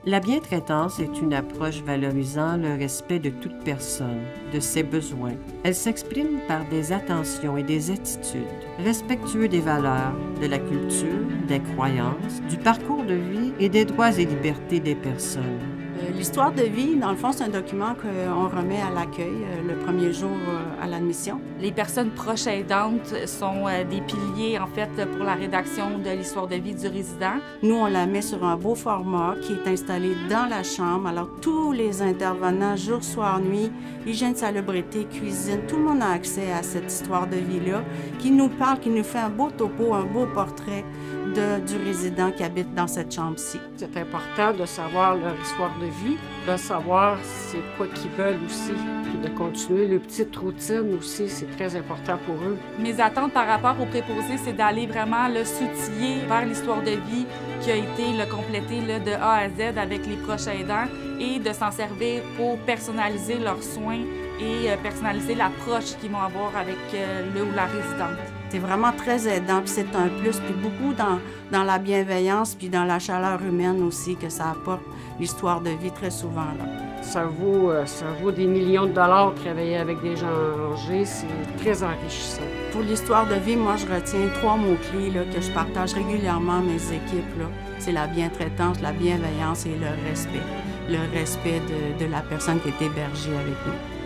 La bientraitance est une approche valorisant le respect de toute personne, de ses besoins. Elle s'exprime par des attentions et des attitudes, respectueux des valeurs, de la culture, des croyances, du parcours de vie et des droits et libertés des personnes. L'histoire de vie, dans le fond, c'est un document qu'on remet à l'accueil le premier jour à l'admission. Les personnes proches aidantes sont des piliers, en fait, pour la rédaction de l'histoire de vie du résident. Nous, on la met sur un beau format qui est installé dans la chambre. Alors, tous les intervenants, jour, soir, nuit, hygiène, salubrité, cuisine, tout le monde a accès à cette histoire de vie-là qui nous parle, qui nous fait un beau topo, un beau portrait du résident qui habite dans cette chambre-ci. C'est important de savoir leur histoire de vie, de savoir c'est quoi qu'ils veulent aussi, puis de continuer les petites routines aussi, c'est très important pour eux. Mes attentes par rapport au préposé, c'est d'aller vraiment le s'outiller vers l'histoire de vie qui a été complétée de A à Z avec les proches aidants et de s'en servir pour personnaliser leurs soins et personnaliser l'approche qu'ils vont avoir avec le ou la résidente. C'est vraiment très aidant, puis c'est un plus, puis beaucoup dans la bienveillance, puis dans la chaleur humaine aussi que ça apporte l'histoire de vie très souvent. Là. Ça vaut des millions de dollars travailler avec des gens âgés, c'est très enrichissant. Pour l'histoire de vie, moi, je retiens 3 mots-clés que je partage régulièrement à mes équipes. C'est la bientraitance, la bienveillance et le respect. Le respect de la personne qui est hébergée avec nous.